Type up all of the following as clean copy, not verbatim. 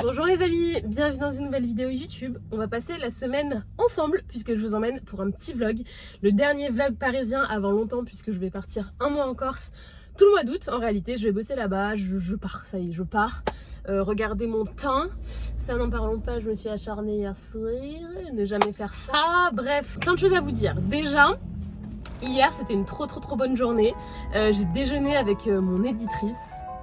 Bonjour les amis, bienvenue dans une nouvelle vidéo YouTube. On va passer la semaine ensemble puisque je vous emmène pour un petit vlog. Le dernier vlog parisien avant longtemps puisque je vais partir un mois en Corse. Tout le mois d'août en réalité, je vais bosser là-bas, je pars, ça y est, je pars. Regardez mon teint, ça n'en parlons pas, je me suis acharnée hier soir, ne jamais faire ça. Bref, plein de choses à vous dire. Déjà, hier c'était une trop bonne journée. J'ai déjeuné avec mon éditrice,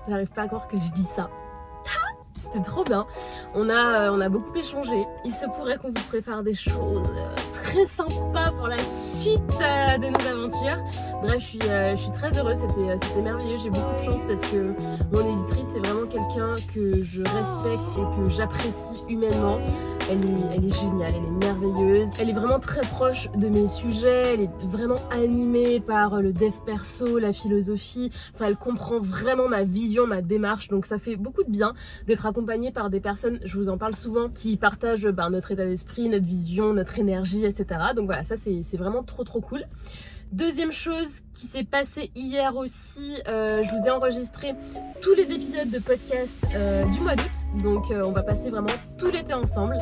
j'arrive pas à croire que je dis ça. C'était trop bien, on a beaucoup échangé. Il se pourrait qu'on vous prépare des choses très sympas pour la suite de nos aventures. Bref, je suis très heureuse, c'était merveilleux, j'ai beaucoup de chance parce que mon éditrice c'est vraiment quelqu'un que je respecte et que j'apprécie humainement. Elle est géniale, elle est merveilleuse, elle est vraiment très proche de mes sujets, elle est vraiment animée par le dev perso, la philosophie, enfin elle comprend vraiment ma vision, ma démarche, donc ça fait beaucoup de bien d'être accompagnée par des personnes, je vous en parle souvent, qui partagent notre état d'esprit, notre vision, notre énergie, etc. Donc voilà, ça c'est vraiment trop cool. Deuxième chose qui s'est passée hier aussi, je vous ai enregistré tous les épisodes de podcast du mois d'août, donc on va passer vraiment tout l'été ensemble.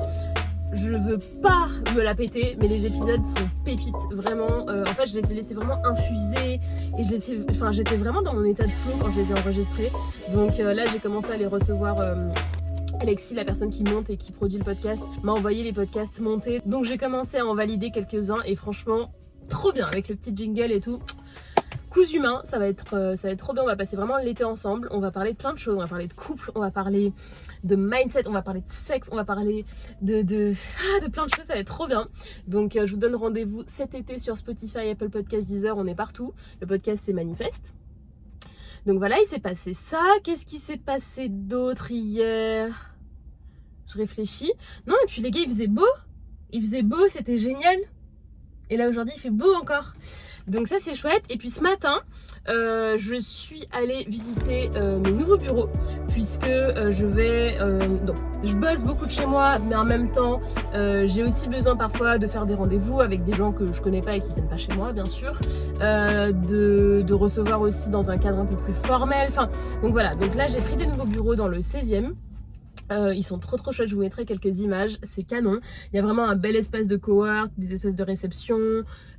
Je veux pas me la péter, mais les épisodes sont pépites, vraiment. En fait, je les ai laissés vraiment infuser et j'étais vraiment dans mon état de flow quand je les ai enregistrés. Donc là, j'ai commencé à les recevoir. Alexis, la personne qui monte et qui produit le podcast, m'a envoyé les podcasts montés. Donc j'ai commencé à en valider quelques-uns et franchement, trop bien avec le petit jingle et tout. Cousu main, ça va être trop bien, on va passer vraiment l'été ensemble, on va parler de plein de choses, on va parler de couple, on va parler de mindset, on va parler de sexe, on va parler de plein de choses, ça va être trop bien. Donc je vous donne rendez-vous cet été sur Spotify, Apple Podcast, Deezer, on est partout. Le podcast c'est Manifeste. Donc voilà, il s'est passé ça. Qu'est-ce qui s'est passé d'autre hier? Je réfléchis. Non, et puis les gars, il faisait beau, c'était génial. Et là aujourd'hui il fait beau encore. Donc ça c'est chouette. Et puis ce matin je suis allée visiter mes nouveaux bureaux puisque je bosse beaucoup de chez moi, mais en même temps j'ai aussi besoin parfois de faire des rendez-vous avec des gens que je connais pas et qui viennent pas chez moi bien sûr, de recevoir aussi dans un cadre un peu plus formel. Donc voilà, donc là j'ai pris des nouveaux bureaux dans le 16e. Ils sont trop chouettes, je vous mettrai quelques images, c'est canon. Il y a vraiment un bel espace de cowork, des espaces de réception,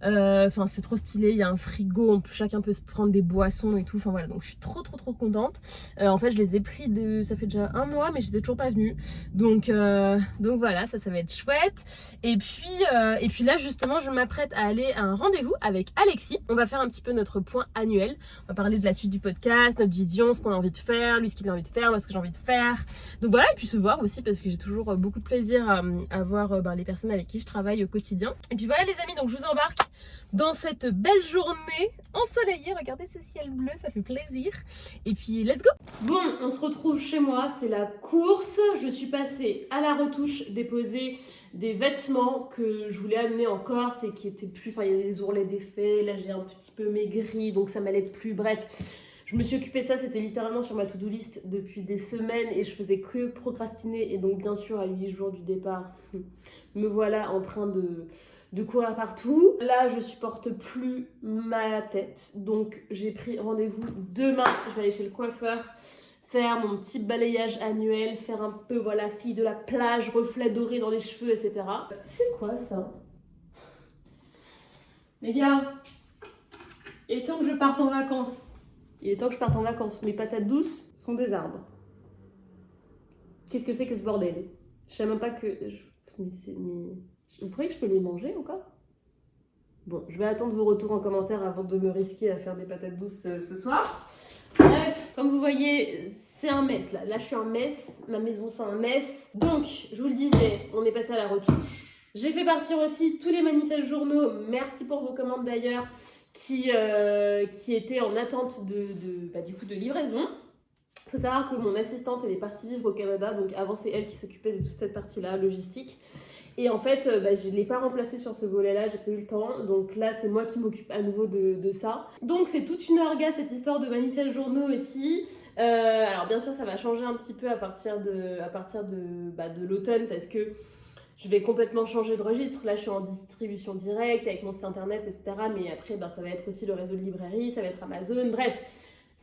c'est trop stylé, il y a un frigo, chacun peut se prendre des boissons et tout, enfin voilà, donc je suis trop contente. En fait je les ai pris, ça fait déjà un mois mais j'étais toujours pas venue, donc voilà, ça va être chouette. Et puis là justement je m'apprête à aller à un rendez-vous avec Alexis, on va faire un petit peu notre point annuel, on va parler de la suite du podcast, notre vision, ce qu'on a envie de faire, lui ce qu'il a envie de faire, moi ce que j'ai envie de faire, donc voilà. Et puis se voir aussi parce que j'ai toujours beaucoup de plaisir à voir les personnes avec qui je travaille au quotidien. Et puis voilà les amis, donc je vous embarque dans cette belle journée ensoleillée. Regardez ce ciel bleu, ça fait plaisir. Et puis let's go. Bon, on se retrouve chez moi, c'est la course. Je suis passée à la retouche déposer des vêtements que je voulais amener en Corse et qui étaient plus... il y avait des ourlets défaits, là j'ai un petit peu maigri donc ça m'allait plus, bref. Je me suis occupée de ça, c'était littéralement sur ma to-do list depuis des semaines et je faisais que procrastiner. Et donc bien sûr, à 8 jours du départ, me voilà en train de courir partout. Là, je supporte plus ma tête. Donc j'ai pris rendez-vous demain. Je vais aller chez le coiffeur, faire mon petit balayage annuel, faire un peu, fille de la plage, reflet doré dans les cheveux, etc. C'est quoi ça? Les gars, il est temps que je parte en vacances. Il est temps que je parte en vacances. Mes patates douces sont des arbres. Qu'est-ce que c'est que ce bordel? Je sais même pas que... Vous croyez que je peux les manger encore? Bon, je vais attendre vos retours en commentaire avant de me risquer à faire des patates douces ce soir. Bref, comme vous voyez, c'est un mess là. Là, je suis un mess. Ma maison, c'est un mess. Donc, je vous le disais, on est passé à la retouche. J'ai fait partir aussi tous les manifestes journaux. Merci pour vos commandes d'ailleurs. Qui était en attente de livraison. Il faut savoir que mon assistante elle est partie vivre au Canada, donc avant c'est elle qui s'occupait de toute cette partie-là, logistique. Et en fait, je ne l'ai pas remplacée sur ce volet-là, j'ai pas eu le temps. Donc là, c'est moi qui m'occupe à nouveau de ça. Donc c'est toute une orga cette histoire de manifestes journaux aussi. Alors bien sûr, ça va changer un petit peu à partir de l'automne parce que je vais complètement changer de registre. Là, je suis en distribution directe avec mon site internet, etc. Mais après, ça va être aussi le réseau de librairie, ça va être Amazon. Bref,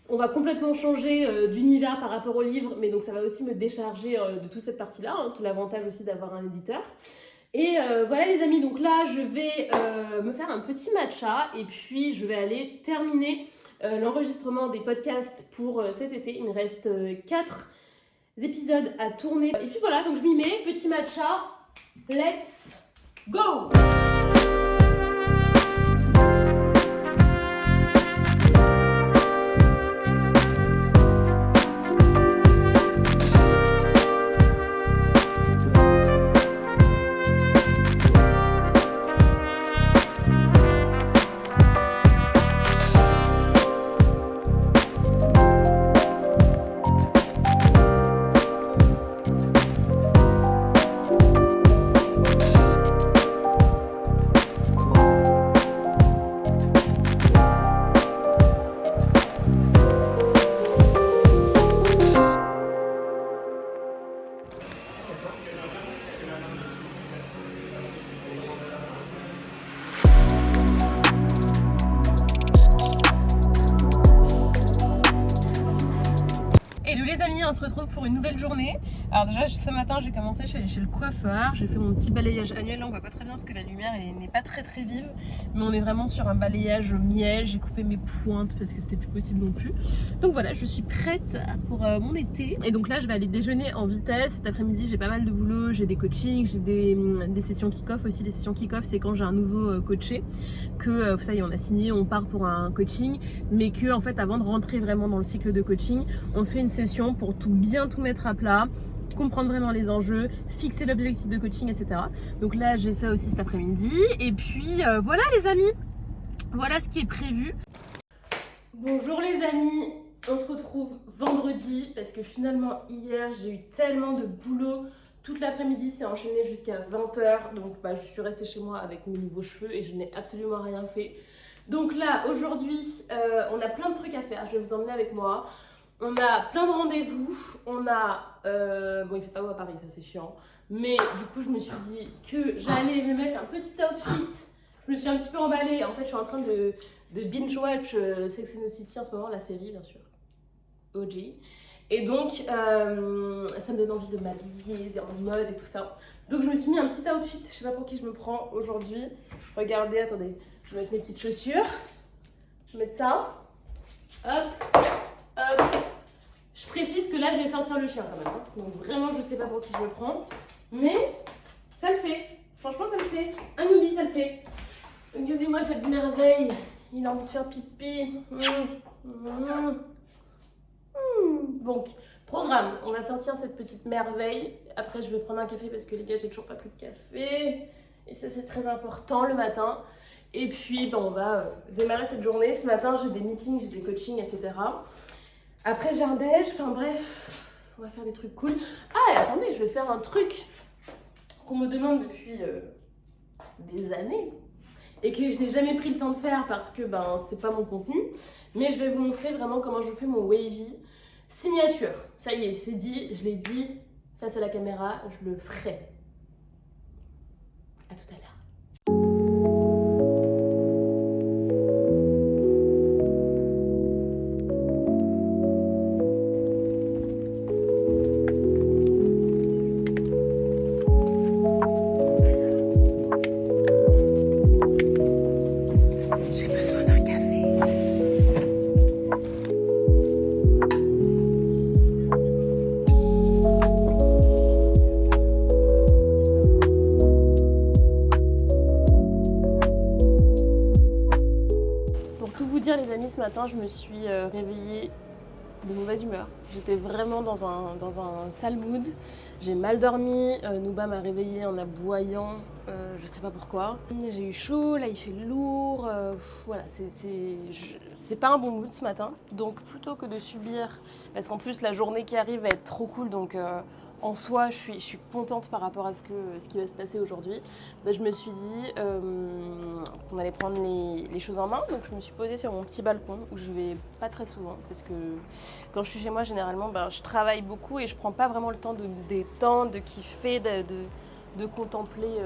On va complètement changer d'univers par rapport au livre, mais donc ça va aussi me décharger de toute cette partie-là, hein, tout l'avantage aussi d'avoir un éditeur. Et voilà les amis, donc là je vais me faire un petit matcha et puis je vais aller terminer l'enregistrement des podcasts pour cet été. Il me reste 4 épisodes à tourner. Et puis voilà, donc je m'y mets, petit matcha, let's go! Hello les amis, on se retrouve pour une nouvelle journée. Alors déjà ce matin j'ai commencé, je suis allée chez le coiffeur, j'ai fait mon petit balayage annuel. Là on voit pas très bien parce que la lumière elle n'est pas très vive, mais on est vraiment sur un balayage miel. J'ai coupé mes pointes parce que c'était plus possible non plus. Donc voilà, je suis prête pour mon été. Et donc là je vais aller déjeuner en vitesse. Cet après-midi j'ai pas mal de boulot, j'ai des coachings, j'ai des sessions kick-off aussi. Les sessions kick-off c'est quand j'ai un nouveau coaché, que ça y est on a signé, on part pour un coaching, mais que en fait avant de rentrer vraiment dans le cycle de coaching, on se fait une session pour bien tout mettre à plat, comprendre vraiment les enjeux, fixer l'objectif de coaching, etc. Donc là j'ai ça aussi cet après-midi. Et puis voilà les amis, voilà ce qui est prévu. Bonjour les amis, on se retrouve vendredi parce que finalement hier j'ai eu tellement de boulot. Toute l'après-midi c'est enchaîné jusqu'à 20h, donc je suis restée chez moi avec mes nouveaux cheveux et je n'ai absolument rien fait. Donc là aujourd'hui on a plein de trucs à faire, je vais vous emmener avec moi. On a plein de rendez-vous, on a, bon il fait pas beau à Paris, ça c'est chiant, mais du coup je me suis dit que j'allais me mettre un petit outfit, je me suis un petit peu emballée, en fait je suis en train de binge-watch Sex and the City en ce moment, la série bien sûr, OG, et donc ça me donne envie de m'habiller, en mode et tout ça, donc je me suis mis un petit outfit, je sais pas pour qui je me prends aujourd'hui, regardez, attendez, je vais mettre mes petites chaussures, je vais mettre ça, hop. Je précise que là je vais sortir le chien quand même, hein. Donc vraiment je sais pas pour qui je me prends, mais ça le fait, franchement ça le fait, un newbie ça le fait. Regardez-moi cette merveille, il a envie de faire pipi. Donc programme, on va sortir cette petite merveille, après je vais prendre un café parce que les gars j'ai toujours pas pris de café, et ça c'est très important le matin. Et puis on va démarrer cette journée. Ce matin j'ai des meetings, j'ai des coachings, etc. Après j'ai un déj, enfin bref, on va faire des trucs cool. Ah et attendez, je vais faire un truc qu'on me demande depuis des années et que je n'ai jamais pris le temps de faire parce que c'est pas mon contenu. Mais je vais vous montrer vraiment comment je fais mon wavy signature. Ça y est, c'est dit, je l'ai dit face à la caméra, je le ferai. À tout à l'heure. Ce matin, je me suis réveillée de mauvaise humeur. J'étais vraiment dans un sale mood. J'ai mal dormi. Nouba m'a réveillée en aboyant. Je sais pas pourquoi. J'ai eu chaud, là il fait lourd. Voilà, c'est pas un bon mood ce matin. Donc plutôt que de subir, parce qu'en plus la journée qui arrive va être trop cool, donc en soi je suis contente par rapport à ce qui va se passer aujourd'hui. Je me suis dit qu'on allait prendre les choses en main. Donc je me suis posée sur mon petit balcon où je vais pas très souvent parce que quand je suis chez moi généralement je travaille beaucoup et je prends pas vraiment le temps de me détendre, de kiffer, de contempler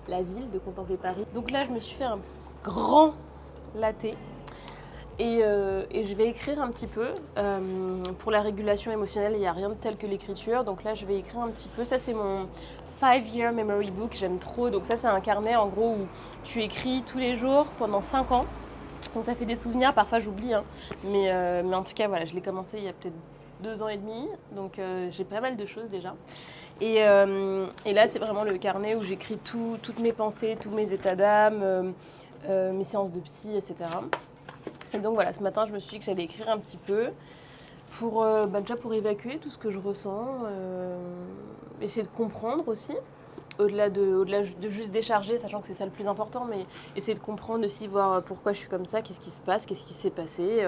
la ville, de contempler Paris. Donc là je me suis fait un grand latte Et je vais écrire un petit peu. Pour la régulation émotionnelle, il n'y a rien de tel que l'écriture. Donc là, je vais écrire un petit peu. Ça, c'est mon 5-year memory book. J'aime trop. Donc ça, c'est un carnet, en gros, où tu écris tous les jours pendant 5 ans. Donc ça fait des souvenirs. Parfois, j'oublie. Hein. Mais en tout cas, voilà, je l'ai commencé il y a peut-être 2 ans et demi. Donc j'ai pas mal de choses déjà. Et là, c'est vraiment le carnet où j'écris toutes mes pensées, tous mes états d'âme, mes séances de psy, etc. Et donc voilà, ce matin, je me suis dit que j'allais écrire un petit peu pour, déjà pour évacuer tout ce que je ressens, essayer de comprendre aussi, au-delà de juste décharger, sachant que c'est ça le plus important, mais essayer de comprendre aussi, voir pourquoi je suis comme ça, qu'est-ce qui se passe, qu'est-ce qui s'est passé.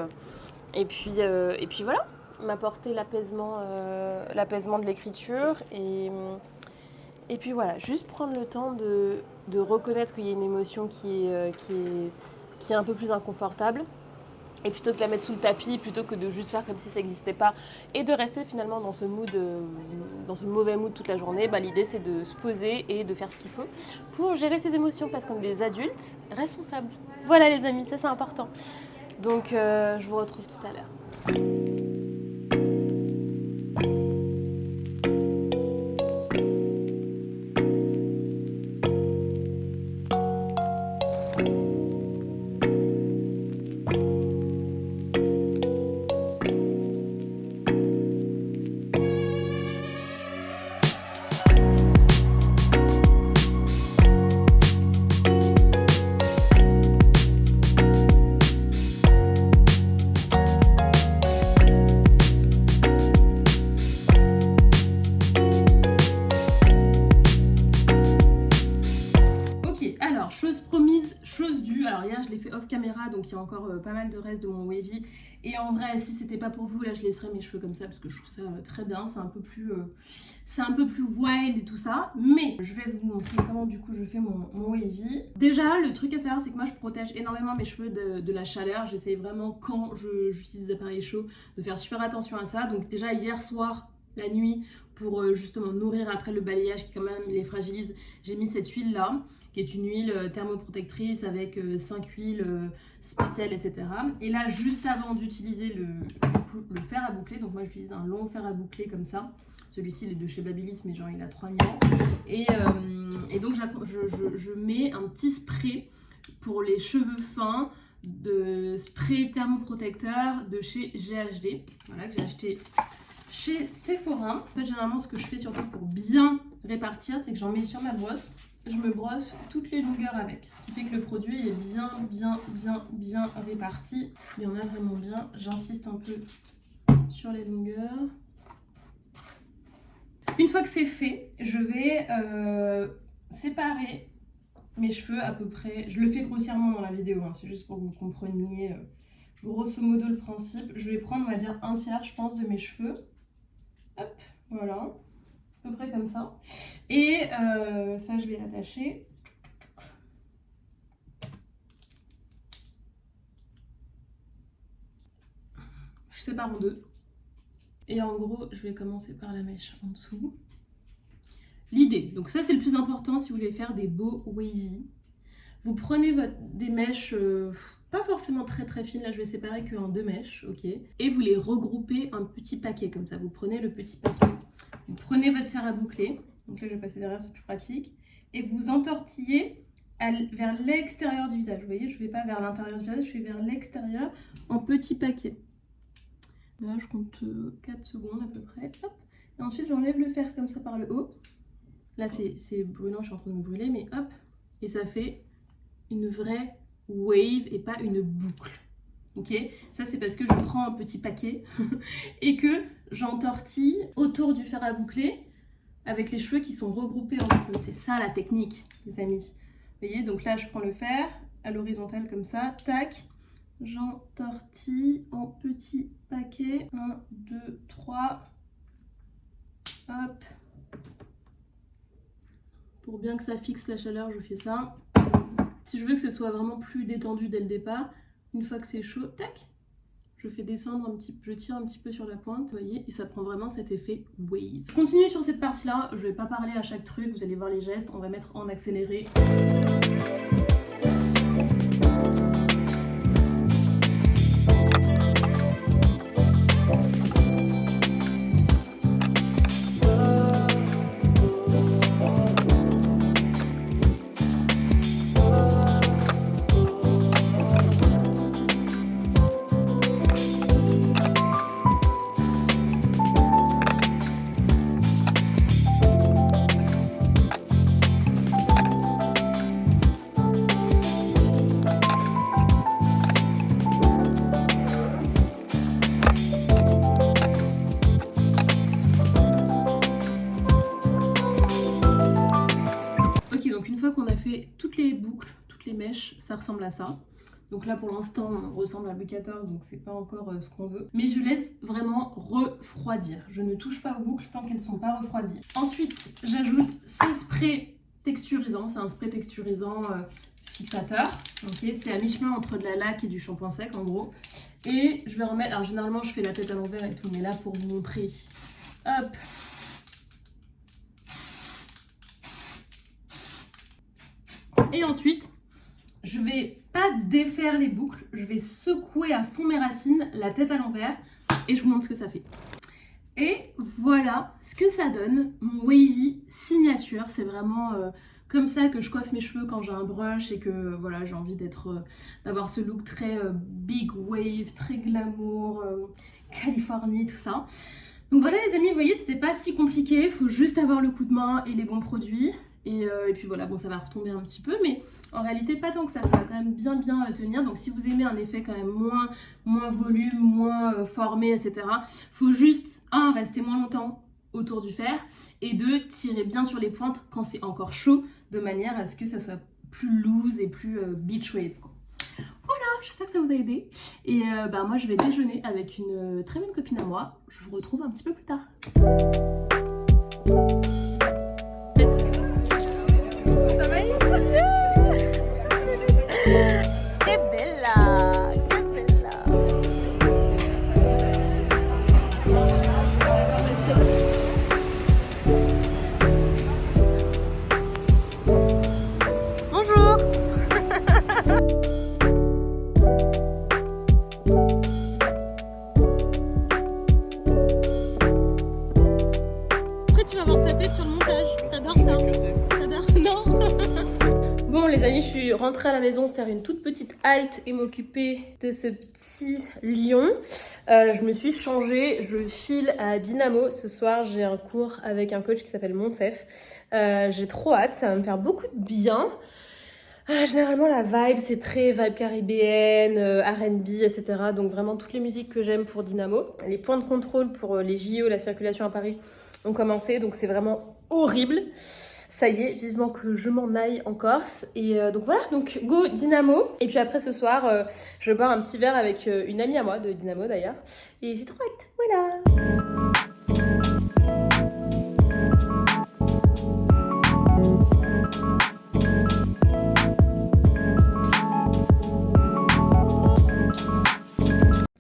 Et puis voilà, m'apporter l'apaisement de l'écriture. Et puis voilà, juste prendre le temps de reconnaître qu'il y a une émotion qui est un peu plus inconfortable. Et plutôt que de la mettre sous le tapis, plutôt que de juste faire comme si ça n'existait pas et de rester finalement dans ce mauvais mood toute la journée, l'idée c'est de se poser et de faire ce qu'il faut pour gérer ses émotions parce qu'on est des adultes responsables. Voilà les amis, ça c'est important. Donc je vous retrouve tout à l'heure. Chose promise, chose due. Alors hier je l'ai fait off caméra, donc il y a encore pas mal de restes de mon wavy. Et en vrai, si c'était pas pour vous, là je laisserais mes cheveux comme ça parce que je trouve ça très bien. C'est un peu plus wild et tout ça. Mais je vais vous montrer comment du coup je fais mon wavy. Déjà, le truc à savoir, c'est que moi je protège énormément mes cheveux de la chaleur. J'essaie vraiment quand j'utilise des appareils chauds de faire super attention à ça. Donc déjà hier soir, la nuit, pour justement nourrir après le balayage qui quand même les fragilise, j'ai mis cette huile là qui est une huile thermoprotectrice avec 5 huiles spéciales, etc. Et là, juste avant d'utiliser le fer à boucler, donc moi j'utilise un long fer à boucler comme ça. Celui-ci il est de chez Babyliss, mais genre il a 3000 ans. Et donc je mets un petit spray pour les cheveux fins, de spray thermoprotecteur de chez GHD, voilà, que j'ai acheté chez Sephora. En fait, généralement, ce que je fais surtout pour bien répartir, c'est que j'en mets sur ma brosse. Je me brosse toutes les longueurs avec, ce qui fait que le produit est bien réparti. Il y en a vraiment bien. J'insiste un peu sur les longueurs. Une fois que c'est fait, je vais séparer mes cheveux à peu près. Je le fais grossièrement dans la vidéo, hein, c'est juste pour que vous compreniez grosso modo le principe. Je vais prendre, on va dire, un tiers, je pense, de mes cheveux. Hop, voilà. À peu près comme ça. Et ça, je vais l'attacher. Je sépare en deux. Et en gros, je vais commencer par la mèche en dessous. L'idée, donc ça c'est le plus important si vous voulez faire des beaux wavy. Vous prenez des mèches pas forcément très fines, là je vais séparer qu'en 2 mèches, ok. Et vous les regroupez un petit paquet comme ça. Vous prenez le petit paquet, vous prenez votre fer à boucler, donc là je vais passer derrière, c'est plus pratique, et vous entortillez vers l'extérieur du visage. Vous voyez, je ne vais pas vers l'intérieur du visage, je vais vers l'extérieur en petits paquets. Là je compte 4 secondes à peu près, hop. Et ensuite j'enlève le fer comme ça par le haut. Là c'est brûlant, je suis en train de me brûler, mais hop, et ça fait une vraie wave et pas une boucle. Ok, ça c'est parce que je prends un petit paquet et que j'entortille autour du fer à boucler avec les cheveux qui sont regroupés en cheveux. C'est ça la technique, les amis. Vous voyez, donc là je prends le fer à l'horizontale comme ça, tac, j'entortille en petits paquets. 1, 2, 3. Hop. Pour bien que ça fixe la chaleur, je fais ça. Si je veux que ce soit vraiment plus détendu dès le départ, une fois que c'est chaud, tac, je fais descendre un petit peu, je tire un petit peu sur la pointe, vous voyez, et ça prend vraiment cet effet wave. Je continue sur cette partie-là, je vais pas parler à chaque truc, vous allez voir les gestes, on va mettre en accéléré. fait toutes les boucles, toutes les mèches, ça ressemble à ça. Donc là pour l'instant on ressemble à Louis XIV, donc c'est pas encore ce qu'on veut. Mais je laisse vraiment refroidir. Je ne touche pas aux boucles tant qu'elles sont pas refroidies. Ensuite j'ajoute ce spray texturisant, c'est un spray texturisant fixateur. Okay, c'est à mi-chemin entre de la laque et du shampoing sec en gros. Et je vais remettre, alors généralement je fais la tête à l'envers et tout, mais là pour vous montrer, hop. Et ensuite, je vais pas défaire les boucles, je vais secouer à fond mes racines, la tête à l'envers, et je vous montre ce que ça fait. Et voilà ce que ça donne, mon wavy signature. C'est vraiment comme ça que je coiffe mes cheveux quand j'ai un brush et que voilà, j'ai envie d'avoir ce look très big wave, très glamour, Californie, tout ça. Donc voilà les amis, vous voyez, c'était pas si compliqué, il faut juste avoir le coup de main et les bons produits. Et puis voilà, bon ça va retomber un petit peu, mais en réalité pas tant que ça va quand même bien tenir. Donc si vous aimez un effet quand même moins volume, moins formé, etc. Faut juste, rester moins longtemps autour du fer, et 2, tirer bien sur les pointes quand c'est encore chaud, de manière à ce que ça soit plus loose et plus beach wave, quoi. Voilà, j'espère que ça vous a aidé. Et moi je vais déjeuner avec une très bonne copine à moi. Je vous retrouve un petit peu plus tard. Les amis, je suis rentrée à la maison faire une toute petite halte et m'occuper de ce petit lion. Je me suis changée, je file à Dynamo. Ce soir, j'ai un cours avec un coach qui s'appelle Monsef. J'ai trop hâte, ça va me faire beaucoup de bien. Généralement, la vibe, c'est très vibe caribéenne, R&B, etc. Donc vraiment toutes les musiques que j'aime pour Dynamo. Les points de contrôle pour les JO, la circulation à Paris, ont commencé. Donc c'est vraiment horrible. Ça y est, vivement que je m'en aille en Corse. Et donc voilà, donc go Dynamo. Et puis après ce soir, je bois un petit verre avec une amie à moi, de Dynamo d'ailleurs. Et j'ai trop hâte, voilà.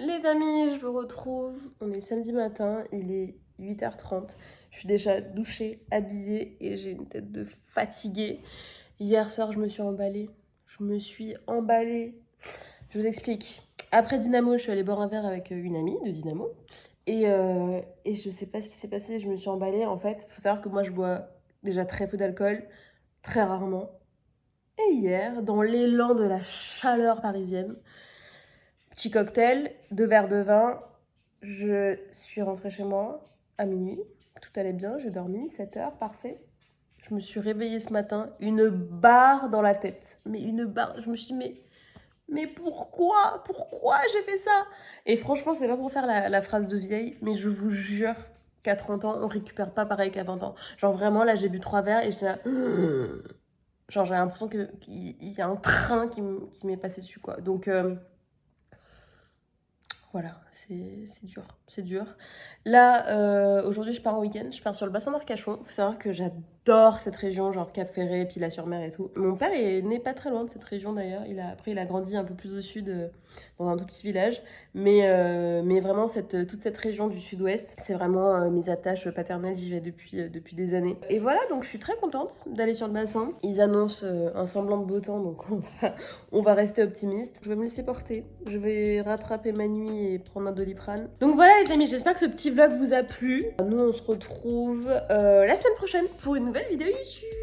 Les amis, je vous retrouve. On est samedi matin, il est 8h30. Je suis déjà douchée, habillée et j'ai une tête de fatiguée. Hier soir, je me suis emballée. Je vous explique. Après Dynamo, je suis allée boire un verre avec une amie de Dynamo. Et je sais pas ce qui s'est passé, je me suis emballée. En fait, il faut savoir que moi, je bois déjà très peu d'alcool, très rarement. Et hier, dans l'élan de la chaleur parisienne, petit cocktail, 2 verres de vin, je suis rentrée chez moi à minuit. Tout allait bien, j'ai dormi, 7h, parfait. Je me suis réveillée ce matin, une barre dans la tête. Mais une barre, je me suis dit, mais pourquoi j'ai fait ça? Et franchement, c'est pas pour faire la phrase de vieille, mais je vous jure qu'à 30 ans, on récupère pas pareil qu'à 20 ans. Genre vraiment, là, j'ai bu 3 verres et j'étais là... Genre, j'ai l'impression qu'il y a un train qui m'est passé dessus, quoi. Donc... Voilà, c'est dur. Là, aujourd'hui, je pars en week-end, je pars sur le bassin d'Arcachon. Il faut savoir que j'adore cette région, genre Cap-Ferré, Pilat-sur-Mer et tout. Mon père est né pas très loin de cette région d'ailleurs. Après, il a grandi un peu plus au sud, dans un tout petit village. Mais vraiment, toute cette région du sud-ouest, c'est vraiment mes attaches paternelles. J'y vais depuis des années. Et voilà, donc je suis très contente d'aller sur le bassin. Ils annoncent un semblant de beau temps, donc on va rester optimiste. Je vais me laisser porter. Je vais rattraper ma nuit et prendre un Doliprane. Donc voilà les amis, j'espère que ce petit vlog vous a plu. Nous on se retrouve la semaine prochaine pour une nouvelle vidéo YouTube.